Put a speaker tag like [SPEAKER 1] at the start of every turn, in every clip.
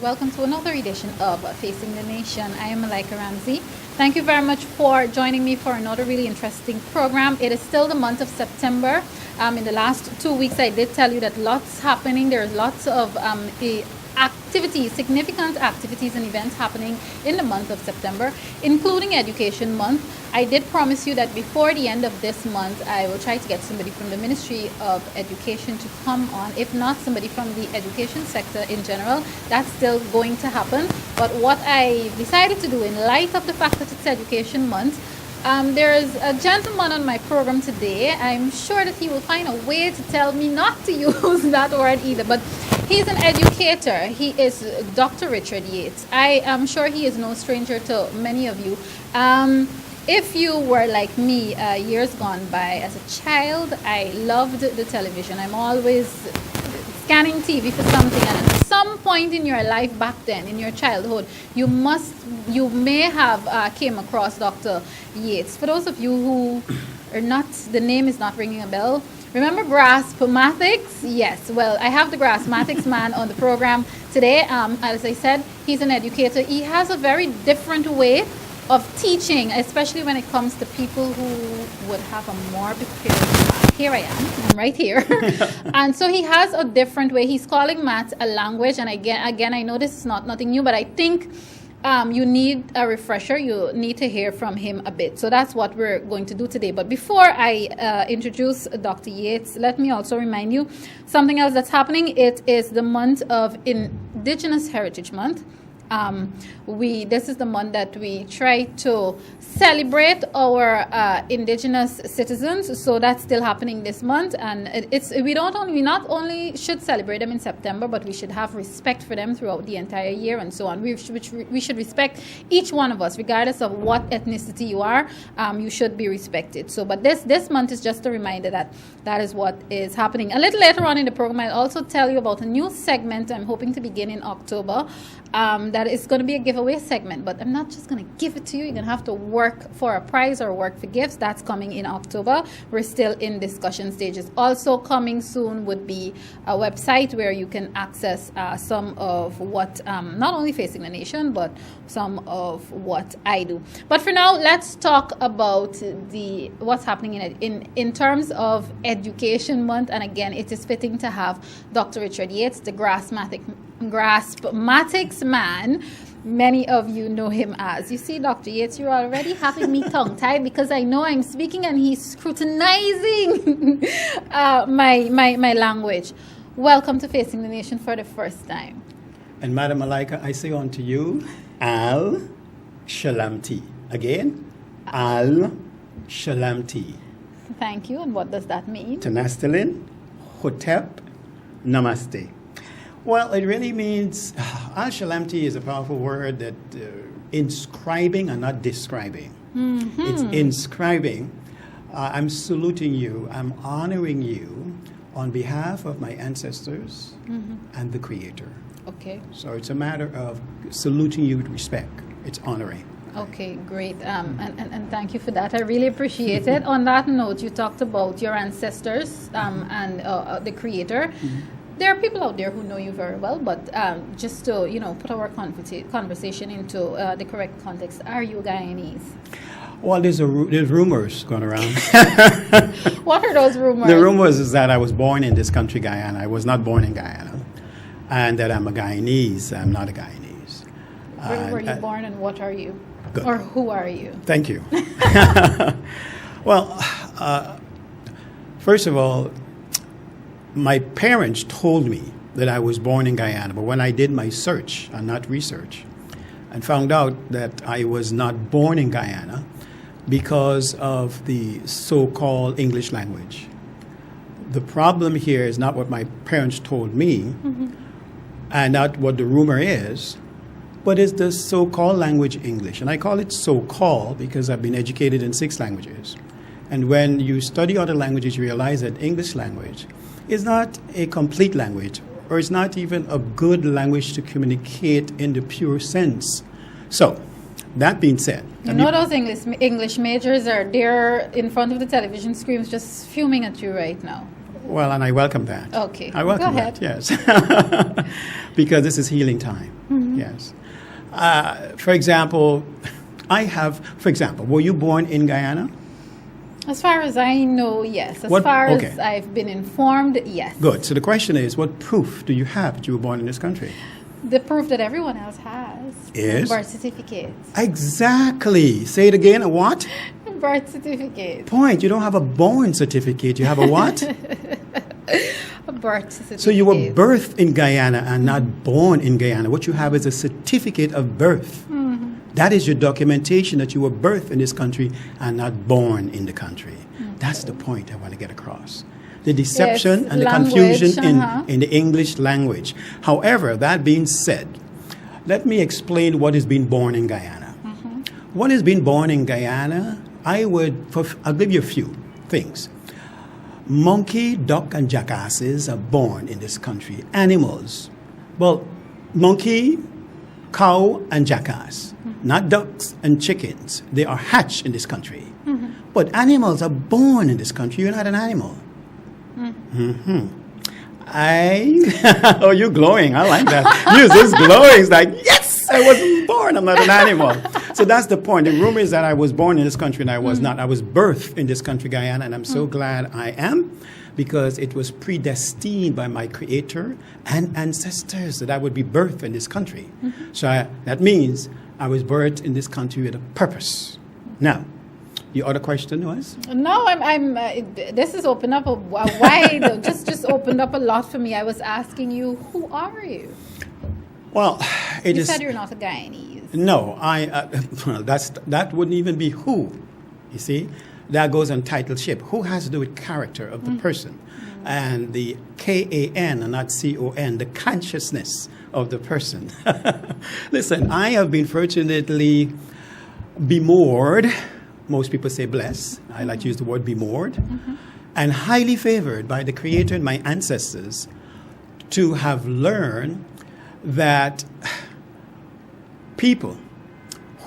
[SPEAKER 1] welcome to another edition of Facing the Nation. I am Malika Ramsey. Thank you very much for joining me for another really interesting program. It is still the month of September. In the last 2 weeks, I did tell you that lots happening. There's lots of activities, significant activities and events happening in the month of September, including Education Month. I did promise you that before the end of this month, I will try to get somebody from the Ministry of Education to come on. If not, somebody from the education sector in general. That's still going to happen. But what I decided to do in light of the fact that it's Education Month, there is a gentleman on my program today. I'm sure that he will find a way to tell me not to use that word either, but he's an educator. He is Dr. Richard Yates. I am sure he is no stranger to many of you. If you were like me years gone by as a child, I loved the television. I'm always scanning TV for something, and at some point in your life back then, in your childhood, you may have came across Dr. Yates. For those of you who are not, the name is not ringing a bell. Remember Graspmatyx? Yes. Well, I have the Grasmatics man on the program today. As I said, he's an educator. He has a very different way of teaching, especially when it comes to people who would have a morbid period. Here I am. I'm right here. And so he has a different way. He's calling math a language. And again, I know this is nothing new, but I think you need a refresher. You need to hear from him a bit. So that's what we're going to do today. But before I introduce Dr. Yates, let me also remind you something else that's happening. It is the month of Indigenous Heritage Month. This is the month that we try to celebrate our indigenous citizens, so that's still happening this month, and we not only should celebrate them in September, but we should have respect for them throughout the entire year and so on. We should respect each one of us, regardless of what ethnicity you are. You should be respected. So, but this month is just a reminder that is what is happening. A little later on in the program, I'll also tell you about a new segment I'm hoping to begin in October. That is going to be a giveaway segment, but I'm not just going to give it to you. You're going to have to work for a prize or work for gifts. That's coming in October. We're still in discussion stages. Also coming soon would be a website where you can access some of what, not only Facing the Nation, but some of what I do. But for now, let's talk about what's happening in terms of Education Month. And again, it is fitting to have Dr. Richard Yates, the Graspmatyx man. Many of you know him as. You see, Dr. Yates, you're already having me tongue-tied because I know I'm speaking and he's scrutinizing my language. Welcome to Facing the Nation for the first time.
[SPEAKER 2] And Madam Malika, I say unto you, Al Shalamti. Again, Al Shalamti.
[SPEAKER 1] Thank you. And what does that mean?
[SPEAKER 2] Tanastalin, Hotep, Namaste. Well, it really means, Al Shalamti is a powerful word that inscribing and not describing. Mm-hmm. It's inscribing. I'm saluting you. I'm honoring you on behalf of my ancestors and the Creator.
[SPEAKER 1] Okay.
[SPEAKER 2] So it's a matter of saluting you with respect. It's honoring.
[SPEAKER 1] Okay, great. And thank you for that. I really appreciate it. On that note, you talked about your ancestors and the Creator. Mm-hmm. There are people out there who know you very well, but just to put our conversation into the correct context, are you Guyanese?
[SPEAKER 2] Well, there's rumors going around.
[SPEAKER 1] What are those rumors?
[SPEAKER 2] The rumors is that I was born in this country, Guyana. I was not born in Guyana, and that I'm a Guyanese. I'm not a Guyanese.
[SPEAKER 1] Where were you born, and what are you?
[SPEAKER 2] Good.
[SPEAKER 1] Or who are you?
[SPEAKER 2] Thank you. Well, first of all, my parents told me that I was born in Guyana, but when I did my search, and not research, and found out that I was not born in Guyana because of the so-called English language. The problem here is not what my parents told me, and not what the rumor is, but it's the so-called language English. And I call it so-called because I've been educated in 6 languages. And when you study other languages, you realize that English language is not a complete language, or it's not even a good language to communicate in the pure sense. So, that being said,
[SPEAKER 1] you know those English majors are there in front of the television screens just fuming at you right now.
[SPEAKER 2] Well, and I welcome that.
[SPEAKER 1] Okay.
[SPEAKER 2] I welcome
[SPEAKER 1] Go ahead.
[SPEAKER 2] that, yes. Because this is healing time. Yes. For example, were you born in Guyana?
[SPEAKER 1] As far as I know, yes. As far as I've been informed, yes.
[SPEAKER 2] Good. So the question is, what proof do you have that you were born in this country?
[SPEAKER 1] The proof that everyone else has.
[SPEAKER 2] Is?
[SPEAKER 1] Birth certificates.
[SPEAKER 2] Exactly. Say it again. A what?
[SPEAKER 1] Birth certificate.
[SPEAKER 2] Point. You don't have a born certificate. You have a what?
[SPEAKER 1] A birth certificate.
[SPEAKER 2] So you were birthed in Guyana and not born in Guyana. What you have is a certificate of birth. That is your documentation that you were birthed in this country and not born in the country. That's the point I want to get across. The deception and the confusion in the English language. However, that being said, let me explain what is being born in Guyana. What is being born in Guyana, I'll give you a few things. Monkey, duck, and jackasses are born in this country. Animals. Well, monkey, cow, and jackass. Not ducks and chickens. They are hatched in this country. But animals are born in this country. You're not an animal. Oh, you're glowing. I like that. You're just glowing. It's like, yes, I wasn't born. I'm not an animal. So that's the point. The rumor is that I was born in this country and I was not. I was birthed in this country, Guyana, and I'm so glad I am, because it was predestined by my creator and ancestors that I would be birthed in this country. So that means I was birthed in this country with a purpose. Now, your other question was?
[SPEAKER 1] No, this has opened up a wide, just opened up a lot for me. I was asking you, who are you?
[SPEAKER 2] Well,
[SPEAKER 1] you said you're not a Guyanese.
[SPEAKER 2] No, that wouldn't even be who. You see, that goes on titleship. Who has to do with character of the person, and the KAN and not CON, the consciousness of the person. Listen, I have been fortunately bemored. Most people say blessed. I like to use the word bemored, and highly favored by the Creator and my ancestors to have learned that people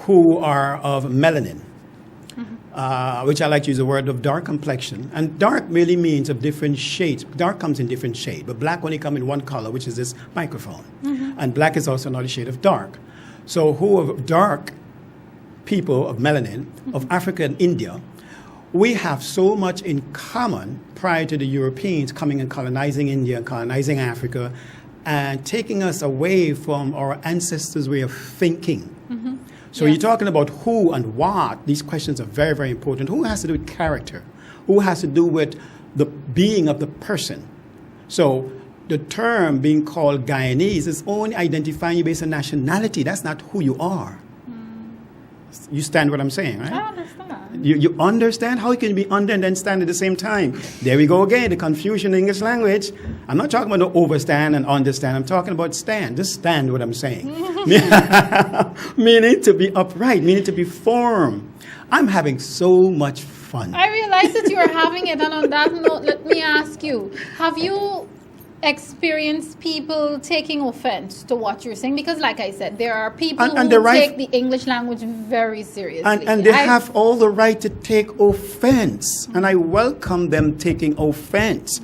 [SPEAKER 2] who are of melanin, which I like to use the word of dark complexion, and dark really means of different shades. Dark comes in different shades, but black only comes in one color, which is this microphone. And black is also another shade of dark. So who are dark people of melanin, of Africa and India, we have so much in common prior to the Europeans coming and colonizing India and colonizing Africa and taking us away from our ancestors' way of thinking. So you're talking about who and what. These questions are very, very important. Who has to do with character? Who has to do with the being of the person? So the term being called Guyanese is only identifying you based on nationality. That's not who you are. You stand what I'm saying, right?
[SPEAKER 1] I understand.
[SPEAKER 2] You understand? How can you be under and then stand at the same time? There we go again, the confusion in English language. I'm not talking about the overstand and understand. I'm talking about stand. Just stand what I'm saying. Meaning to be upright, meaning to be firm. I'm having so much fun.
[SPEAKER 1] I realize that you are having it. And on that note, let me ask you, have you experienced people taking offense to what you're saying? Because like I said, there are people who take the English language very seriously.
[SPEAKER 2] And they have all the right to take offense. And I welcome them taking offense.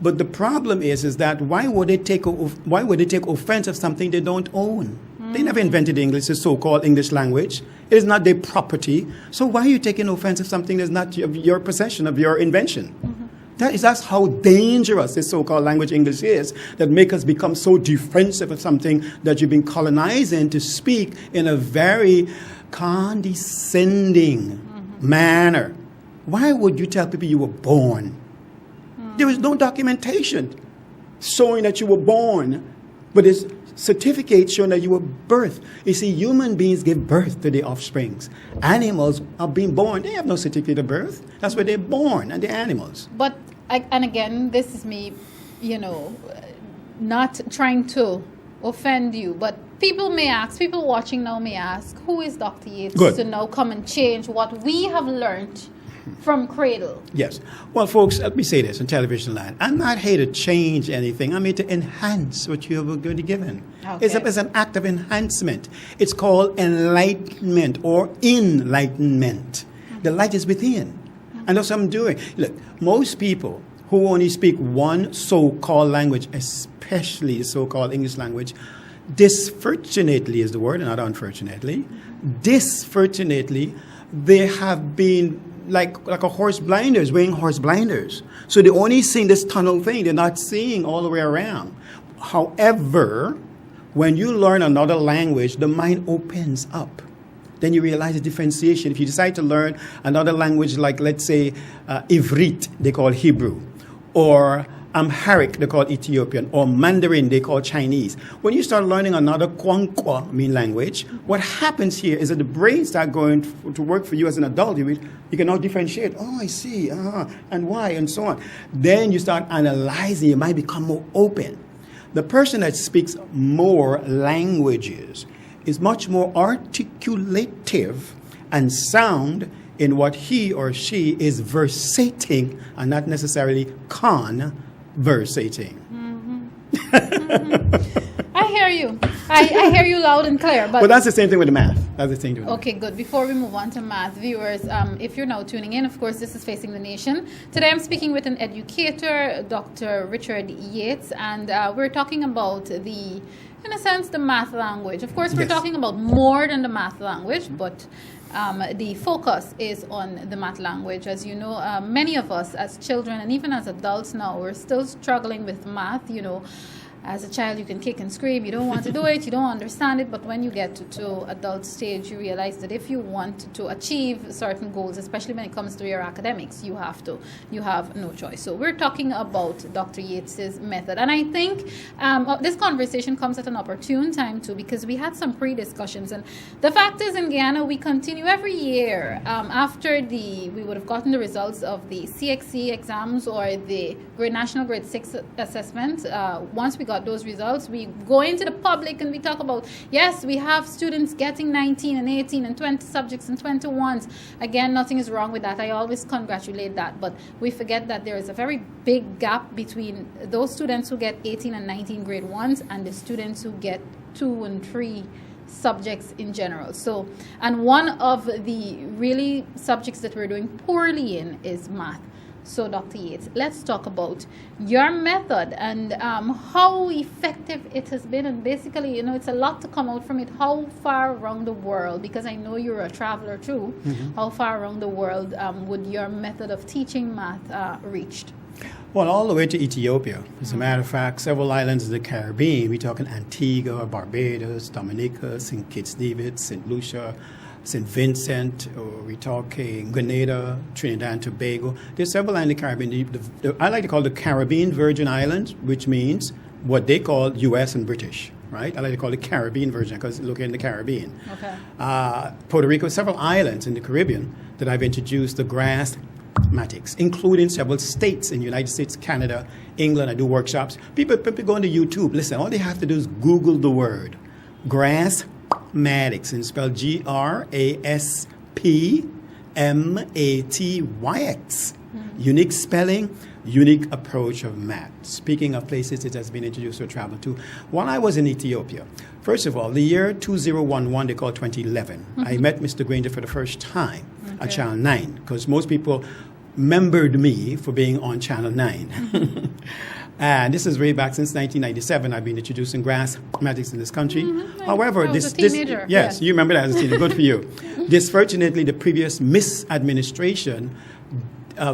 [SPEAKER 2] But the problem is that why would they take offense of something they don't own? They never invented English, the so-called English language. It is not their property. So why are you taking offense of something that's not your possession, of your invention? That's how dangerous this so-called language English is, that make us become so defensive of something that you've been colonizing to speak in a very condescending manner. Why would you tell people you were born? There is no documentation showing that you were born, but it's certificate showing that you were birthed. You see, human beings give birth to their offsprings. Animals are being born. They have no certificate of birth. That's where they're born, and they're animals.
[SPEAKER 1] But, and again, this is me, not trying to offend you, but people watching now may ask, who is Dr. Yates to now come and change what we have learned from cradle?
[SPEAKER 2] Yes. Well, folks, let me say this in television land. I'm not here to change anything. I'm here to enhance what you have already given. Okay. It's an act of enhancement. It's called enlightenment or enlightenment. The light is within. And that's what I'm doing. Look, most people who only speak one so-called language, especially the so-called English language, disfortunately is the word, not unfortunately, disfortunately, they have been like a horse blinders, wearing horse blinders. So they're only seeing this tunnel thing. They're not seeing all the way around. However, when you learn another language, the mind opens up. Then you realize the differentiation. If you decide to learn another language like, let's say, Ivrit, they call Hebrew, or Amharic, they call Ethiopian, or Mandarin, they call Chinese. When you start learning another Kwankwa, language, what happens here is that the brain starts going to work for you as an adult. You can now differentiate. Oh, I see. And why, and so on. Then you start analyzing. Your mind become more open. The person that speaks more languages is much more articulative and sound in what he or she is versating and not necessarily conversating.
[SPEAKER 1] I hear you. I hear you loud and clear. But
[SPEAKER 2] that's the same thing with the math. That's the same thing.
[SPEAKER 1] Okay, good. Before we move on to math, viewers, if you're now tuning in, of course, this is Facing the Nation. Today I'm speaking with an educator, Dr. Richard Yates, and we're talking about in a sense, the math language. Of course, we're talking about more than the math language, but the focus is on the math language. As you know, many of us as children and even as adults now, we're still struggling with math. You know, as a child, you can kick and scream. You don't want to do it. You don't understand it. But when you get to adult stage, you realize that if you want to achieve certain goals, especially when it comes to your academics, you have no choice. So we're talking about Dr. Yates's method. And I think this conversation comes at an opportune time too, because we had some pre-discussions. And the fact is, in Guyana, we continue every year after we would have gotten the results of the CXC exams or the National Grade 6 assessment. Once we got those results, we go into the public and we talk about, yes, we have students getting 19 and 18 and 20 subjects and 21s. Again, nothing is wrong with that. I always congratulate that. But we forget that there is a very big gap between those students who get 18 and 19 grade 1s and the students who get 2 and 3 subjects in general. So, and one of the really subjects that we're doing poorly in is math. So, Dr. Yates, let's talk about your method and how effective it has been. And basically, you know, it's a lot to come out from it. How far around the world, because I know you're a traveler too, how far around the world would your method of teaching math reached?
[SPEAKER 2] Well, all the way to Ethiopia. As a matter of fact, several islands of the Caribbean. We're talking Antigua, Barbados, Dominica, St. Kitts, Nevis, St. Lucia, St. Vincent, or we're talking Grenada, Trinidad and Tobago. There's several islands in the Caribbean. I like to call the Caribbean Virgin Islands, which means what they call U.S. and British, right? I like to call it Caribbean Virgin because it's located in the Caribbean.
[SPEAKER 1] Okay.
[SPEAKER 2] Puerto Rico, several islands in the Caribbean that I've introduced the Graspmatyx, including several states in the United States, Canada, England. I do workshops. People go into YouTube. Listen, all they have to do is Google the word Graspmatyx and spell Graspmatyx. Unique spelling, unique approach of math. Speaking of places it has been introduced or traveled to. While I was in Ethiopia, first of all, the year 2011, they call 2011, I met Mr. Granger for the first time at Channel 9, because most people remembered me for being on Channel 9. And this is way back since 1997. I've been introducing Graspmatyx in this country.
[SPEAKER 1] However, I was a teenager.
[SPEAKER 2] Yes, you remember that as a teenager. Good for you. Disfortunately, the previous misadministration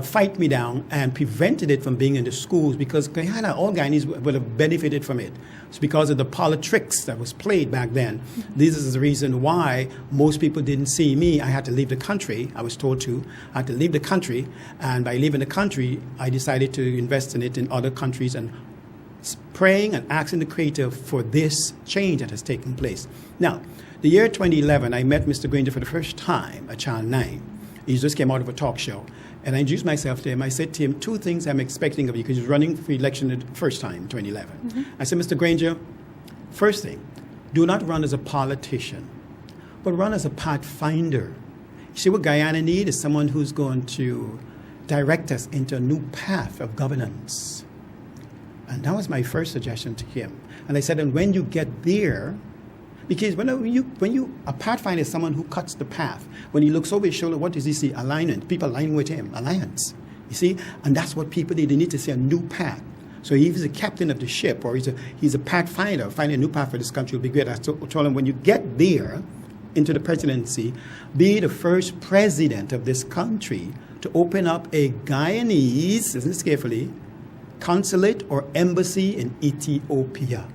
[SPEAKER 2] fight me down and prevented it from being in the schools, because Guyana, all Guyanese would have benefited from it. It's because of the politics that was played back then. This is the reason why most people didn't see me. I had to leave the country. I was told to. I had to leave the country. And by leaving the country, I decided to invest in it in other countries and praying and asking the Creator for this change that has taken place. Now, the year 2011, I met Mr. Granger for the first time at Channel 9. He just came out of a talk show. And I introduced myself to him. I said to him, 2 things I'm expecting of you, because he was running for election the first time in 2011. I said, Mr. Granger, first thing, do not run as a politician, but run as a pathfinder. You see, what Guyana needs is someone who's going to direct us into a new path of governance. And that was my first suggestion to him. And I said, and when you get there, because when a pathfinder is someone who cuts the path. When he looks over his shoulder, what does he see? Alignment. People aligning with him. Alliance. You see? And that's what people need. They need to see a new path. So if he's a captain of the ship or he's a pathfinder, finding a new path for this country will be great. I told him, when you get there into the presidency, be the first president of this country to open up a Guyanese, listen to this carefully, consulate or embassy in Ethiopia.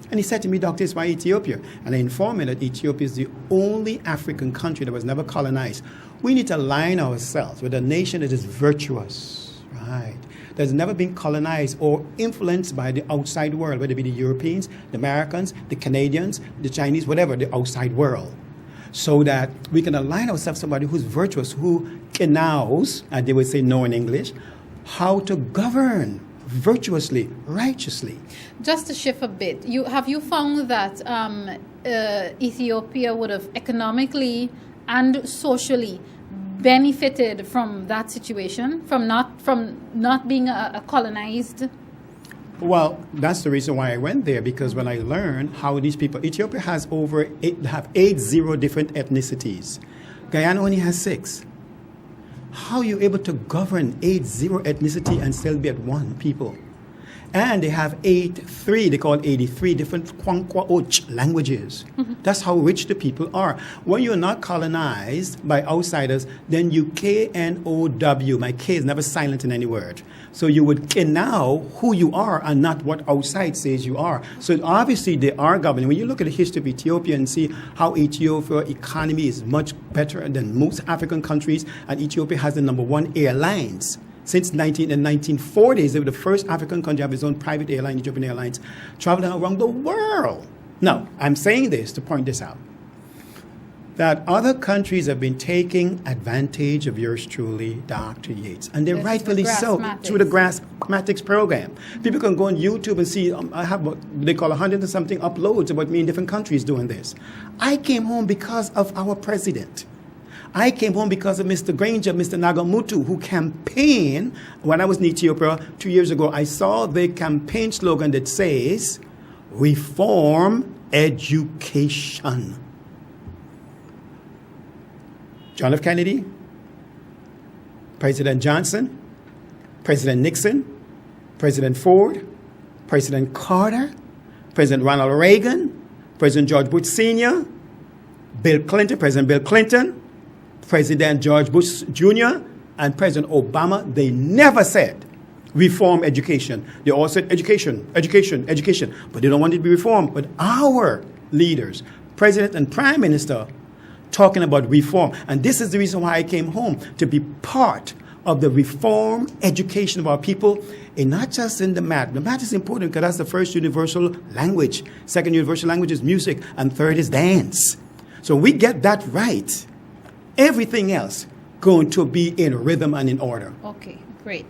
[SPEAKER 2] And he said to me, Doctor, it's why Ethiopia? And I informed him that Ethiopia is the only African country that was never colonized. We need to align ourselves with a nation that is virtuous, right? That's never been colonized or influenced by the outside world, whether it be the Europeans, the Americans, the Canadians, the Chinese, whatever, the outside world. So that we can align ourselves with somebody who's virtuous, who knows, and they would say no in English, how to govern virtuously, righteously.
[SPEAKER 1] Just to shift a bit, have you found that Ethiopia would have economically and socially benefited from that situation, from not being a colonized?
[SPEAKER 2] Well, that's the reason why I went there, because when I learned how these people, Ethiopia has have 80 different ethnicities. Guyana only has 6. How are you able to govern 80 ethnicity and still be at one people? And they have 83 different Kwankwa-Och languages. Mm-hmm. That's how rich the people are. When you're not colonized by outsiders, then you K-N-O-W. My K is never silent in any word. So you would know who you are and not what outside says you are. So obviously they are governing. When you look at the history of Ethiopia and see how Ethiopia's economy is much better than most African countries, and Ethiopia has the #1 airlines. Since the 1940s, they were the first African country to have its own private airline, Ethiopian Airlines, traveling around the world. Now, I'm saying this to point this out, that other countries have been taking advantage of yours truly, Dr. Yates, and they're rightfully so, through the Grasmatics program. People can go on YouTube and see, I have what they call 100 and something uploads about me in different countries doing this. I came home because of our president. I came home because of Mr. Granger, Mr. Nagamutu, who campaigned. When I was in Ethiopia 2 years ago, I saw the campaign slogan that says, reform education. John F. Kennedy, President Johnson, President Nixon, President Ford, President Carter, President Ronald Reagan, President George Bush Sr., Bill Clinton, President Bill Clinton, President George Bush Jr., and President Obama, they never said reform education. They all said education, education, education. But they don't want it to be reformed. But our leaders, President and Prime Minister, talking about reform. And this is the reason why I came home, to be part of the reform education of our people, and not just in the math. The math is important because that's the first universal language. Second universal language is music, and third is dance. So we get that right, everything else going to be in rhythm and in order.
[SPEAKER 1] Okay, great.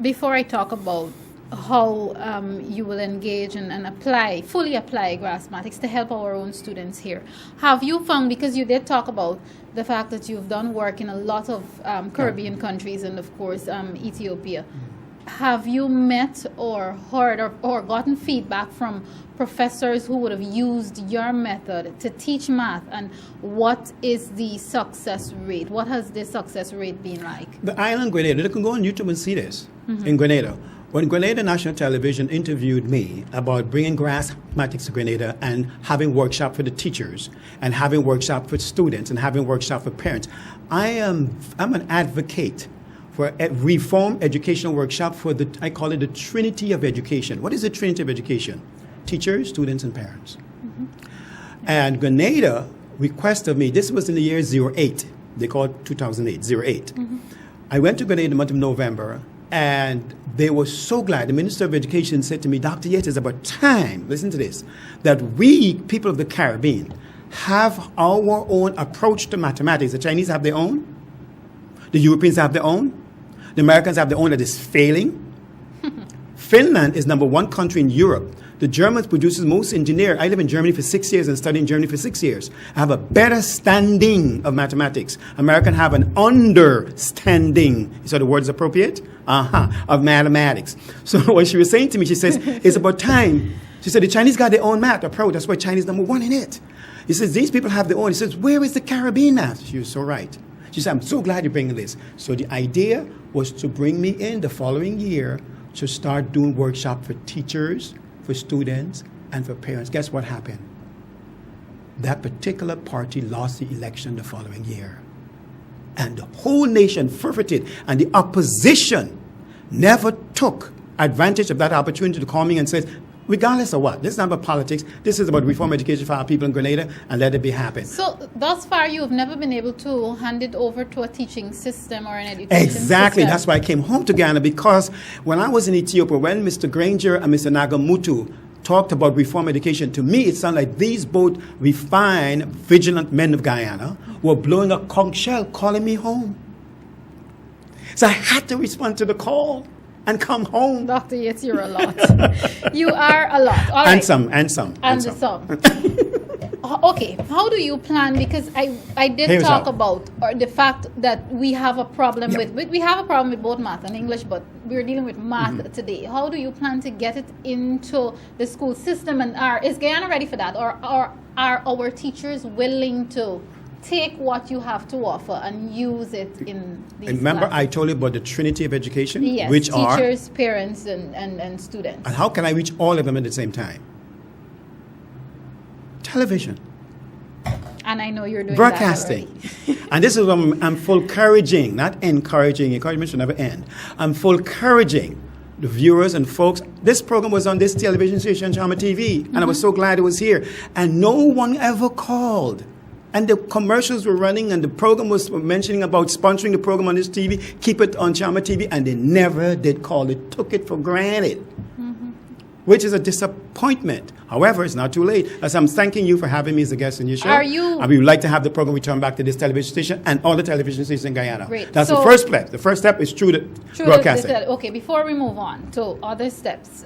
[SPEAKER 1] Before I talk about how you will engage and fully apply Graspmatyx to help our own students here, have you found, because you did talk about the fact that you've done work in a lot of Caribbean countries and of course Ethiopia, have you met or heard or gotten feedback from professors who would have used your method to teach math, and what is the success rate? What has the success rate been like?
[SPEAKER 2] The island Grenada, they can go on YouTube and see this. In Grenada. When Grenada National Television interviewed me about bringing Graspmatyx to Grenada and having workshop for the teachers and having workshop for students and having workshop for parents, I'm an advocate for a reform educational workshop for I call it the Trinity of Education. What is the Trinity of Education? Teachers, students, and parents. And Grenada requested of me, this was in the year 08, they call it 2008, 08. I went to Grenada in the month of November, and they were so glad. The Minister of Education said to me, Dr. Yates, it's about time, listen to this, that we, people of the Caribbean, have our own approach to mathematics. The Chinese have their own. The Europeans have their own. The Americans have their own that is failing. Finland is #1 country in Europe. The Germans produces most engineers. I live in Germany for 6 years and studied in Germany for 6 years. I have a better standing of mathematics. Americans have an understanding, so the word is appropriate? Of mathematics. So what she was saying to me, she says, it's about time. She said, the Chinese got their own math approach. That's why China is #1 in it. He says, these people have their own. He says, where is the Caribbean math? She was so right. She said, I'm so glad you're bringing this. So the idea was to bring me in the following year to start doing workshop for teachers, for students, and for parents. Guess what happened? That particular party lost the election the following year. And the whole nation forfeited, and the opposition never took advantage of that opportunity to call me and say, regardless of what, this is not about politics, this is about reform education for our people in Grenada, and let it be happen.
[SPEAKER 1] So thus far, you have never been able to hand it over to a teaching system or an education
[SPEAKER 2] Exactly.
[SPEAKER 1] system.
[SPEAKER 2] That's why I came home to Ghana, because when I was in Ethiopia, when Mr. Granger and Mr. Nagamutu talked about reform education, to me it sounded like these both refined, vigilant men of Guyana were blowing a conch shell, calling me home. So I had to respond to the call and come home.
[SPEAKER 1] Dr. Yates, you're a lot. You are a lot. All right.
[SPEAKER 2] And some.
[SPEAKER 1] Okay, how do you plan? Because I did
[SPEAKER 2] Here's
[SPEAKER 1] talk
[SPEAKER 2] how.
[SPEAKER 1] about the fact that we have a problem
[SPEAKER 2] Yep.
[SPEAKER 1] with we have a problem with both math and English, but we're dealing with math today. How do you plan to get it into the school system? And is Guyana ready for that, or are our teachers willing to take what you have to offer and use it in these
[SPEAKER 2] Remember,
[SPEAKER 1] classes?
[SPEAKER 2] I told you about the Trinity of Education,
[SPEAKER 1] Yes,
[SPEAKER 2] which are.
[SPEAKER 1] teachers, parents, and students.
[SPEAKER 2] And how can I reach all of them at the same time? Television.
[SPEAKER 1] And I know you're doing
[SPEAKER 2] Broadcasting.
[SPEAKER 1] that already.
[SPEAKER 2] And this is what I'm full encouraging, not encouraging. Encouragement should never end. I'm full encouraging the viewers and folks. This program was on this television station, Chama TV, and I was so glad it was here. And no one ever called. And the commercials were running, and the program was mentioning about sponsoring the program on this TV, keep it on Chama TV, and they never did call. They took it for granted, which is a disappointment. However, it's not too late. As I'm thanking you for having me as a guest on your show.
[SPEAKER 1] Are you-
[SPEAKER 2] And we would like to have the program return back to this television station and all the television stations in Guyana.
[SPEAKER 1] Great.
[SPEAKER 2] That's
[SPEAKER 1] So-
[SPEAKER 2] the first step. The first step is through the broadcasting.
[SPEAKER 1] Okay, before we move on to other steps,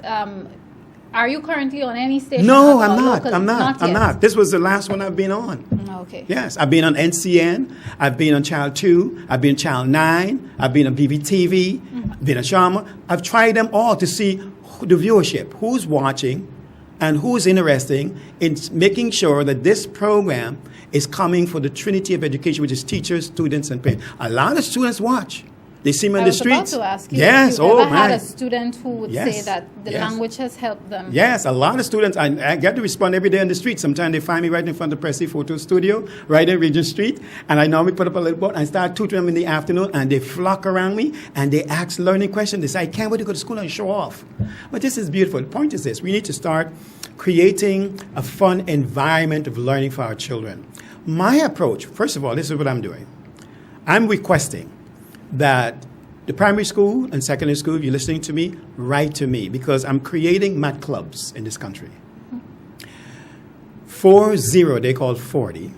[SPEAKER 1] are you currently on any station?
[SPEAKER 2] No,
[SPEAKER 1] at
[SPEAKER 2] I'm
[SPEAKER 1] all
[SPEAKER 2] not.
[SPEAKER 1] locally?
[SPEAKER 2] I'm not. I'm
[SPEAKER 1] yet?
[SPEAKER 2] not. This was the last one I've been on.
[SPEAKER 1] Okay.
[SPEAKER 2] Yes, I've been on NCN, I've been on Channel 2, I've been on Channel 9, I've been on BVTV, I've been on Sharma. I've tried them all to see the viewership, who's watching and who's interested in making sure that this program is coming for the Trinity of Education, which is teachers, students, and parents. A lot of students watch. They see me in
[SPEAKER 1] I
[SPEAKER 2] the
[SPEAKER 1] was
[SPEAKER 2] streets.
[SPEAKER 1] about to ask you
[SPEAKER 2] Yes,
[SPEAKER 1] if you've ever had
[SPEAKER 2] man.
[SPEAKER 1] a student who would
[SPEAKER 2] Yes,
[SPEAKER 1] say that the
[SPEAKER 2] yes.
[SPEAKER 1] language has helped them.
[SPEAKER 2] Yes, a lot of students. I get to respond every day in the street. Sometimes they find me right in front of the Pressy Photo Studio, right in Regent Street, and I normally put up a little board. I start tutoring them in the afternoon, and they flock around me, and they ask learning questions. They say, I can't wait to go to school and show off. But this is beautiful. The point is this. We need to start creating a fun environment of learning for our children. My approach, first of all, this is what I'm doing. I'm requesting that the primary school and secondary school, if you're listening to me, write to me, because I'm creating math clubs in this country. 40, they call 40,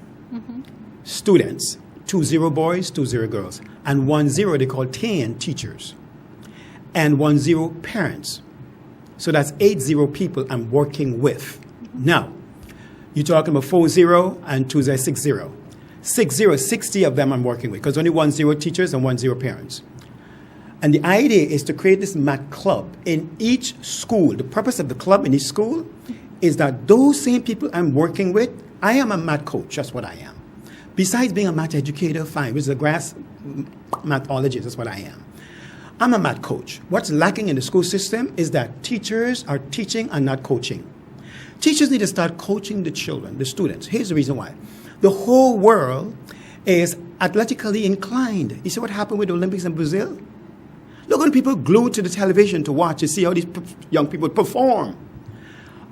[SPEAKER 2] students, 20 boys, 20 girls, and 10, they call 10 teachers, and 10 parents. So that's 80 people I'm working with. Now, you're talking about 40 and 20, 60. 60 of them I'm working with, because only 10 teachers and 10 parents. And the idea is to create this math club in each school. The purpose of the club in each school is that those same people I'm working with, I am a math coach, that's what I am. Besides being a math educator, fine, which is a Grasmatologist, that's what I am. I'm a math coach. What's lacking in the school system is that teachers are teaching and not coaching. Teachers need to start coaching the children, the students. Here's the reason why. The whole world is athletically inclined. You see what happened with the Olympics in Brazil? Look at people glued to the television to watch to see how these young people perform.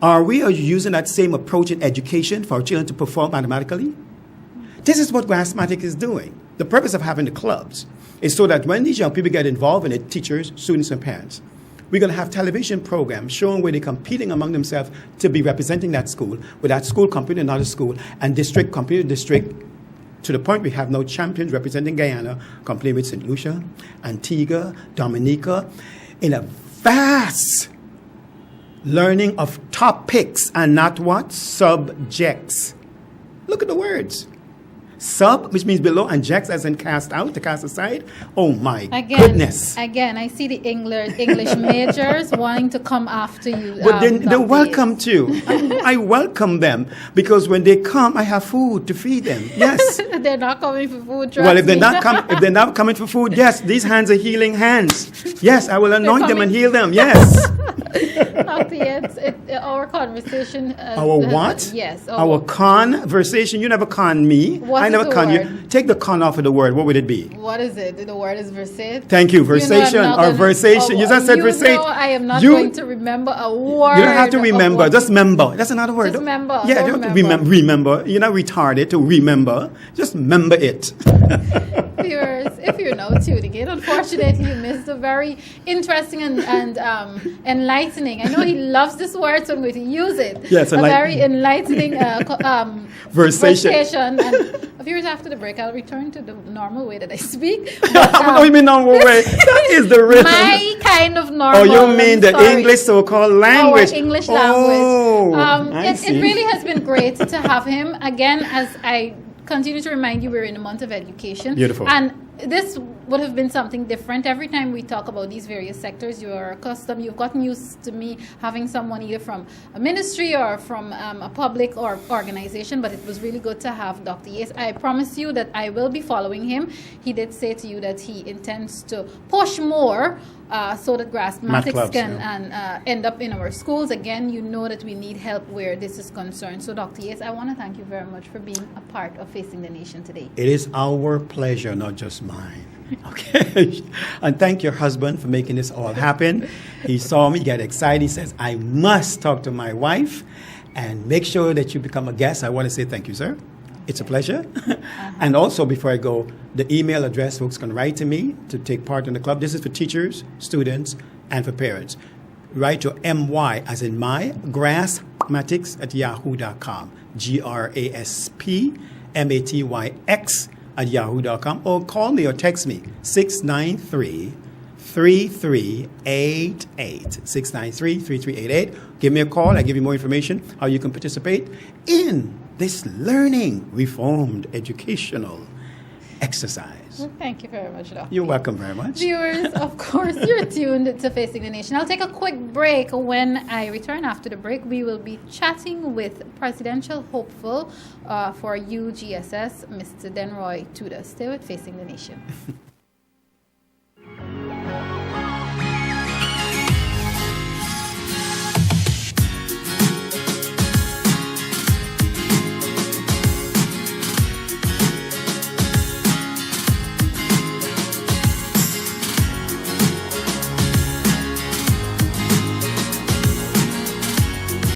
[SPEAKER 2] Are we using that same approach in education for our children to perform mathematically? This is what Grasmatics is doing. The purpose of having the clubs is so that when these young people get involved in it, teachers, students, and parents, we're going to have television programs showing where they're competing among themselves to be representing that school, with that school competing with another school, and district competing with district, to the point we have no champions representing Guyana, competing with St. Lucia, Antigua, Dominica, in a vast learning of topics and not what? Subjects. Look at the words. sub, which means below, and jex as in cast out, to cast aside. Oh my goodness.
[SPEAKER 1] Again, I see the English majors wanting to come after you.
[SPEAKER 2] But they're welcome too. I welcome them because when they come, I have food to feed them. Yes.
[SPEAKER 1] They're not coming for food.
[SPEAKER 2] Well, if they're not coming for food, yes, these hands are healing hands. Yes, I will anoint them and heal them. Yes.
[SPEAKER 1] Dr. Yates, our conversation.
[SPEAKER 2] Our what?
[SPEAKER 1] Yes.
[SPEAKER 2] Our conversation. You never con me. I never con you. Take the con off of the word. What would it be?
[SPEAKER 1] What is it? The word is versate.
[SPEAKER 2] Thank you. Versation or versation. You just said versate.
[SPEAKER 1] I am not going to remember a word.
[SPEAKER 2] You don't have to remember. Just member. That's another word.
[SPEAKER 1] Just member.
[SPEAKER 2] Yeah, don't remember. You're not retarded to remember. Just member it.
[SPEAKER 1] Viewers, if you're now tuning in, unfortunately you missed a very interesting and enlightening. I know he loves this word, so I'm going to use it.
[SPEAKER 2] Yes,
[SPEAKER 1] a very enlightening versation. And viewers, after the break, I'll return to the normal way that I speak.
[SPEAKER 2] What do you mean normal way? That is the rhythm.
[SPEAKER 1] My kind of normal.
[SPEAKER 2] Oh, you mean the English so-called language?
[SPEAKER 1] Our English language.
[SPEAKER 2] Oh,
[SPEAKER 1] it really has been great to have him again. As I continue to remind you, we're in a month of education.
[SPEAKER 2] Beautiful.
[SPEAKER 1] And this would have been something different. Every time we talk about these various sectors, you've gotten used to me having someone either from a ministry or from a public or organization, but it was really good to have Dr. Yates. I promise you that I will be following him. He did say to you that he intends to push more so that Grasmatics can end up in our schools. Again, you know that we need help where this is concerned. So Dr. Yates, I want to thank you very much for being a part of Facing the Nation today.
[SPEAKER 2] It is our pleasure, not just mine. Okay. And thank your husband for making this all happen. He saw me get excited. He says, I must talk to my wife and make sure that you become a guest. I want to say thank you, sir. It's a pleasure. And also, before I go, the email address folks can write to me to take part in the club. This is for teachers, students, and for parents. Write to MY, as in my, Graspmatyx at yahoo.com. GRASPMATYX at yahoo.com. Or call me or text me, 693-3388. 693-3388. Give me a call. I give you more information how you can participate in this learning reformed educational exercise.
[SPEAKER 1] Well, thank you very much, Doctor.
[SPEAKER 2] You're welcome very much.
[SPEAKER 1] Viewers, of course, you're tuned to Facing the Nation. I'll take a quick break. When I return after the break, we will be chatting with presidential hopeful for UGSS, Mr. Denroy Tudor. Stay with Facing the Nation.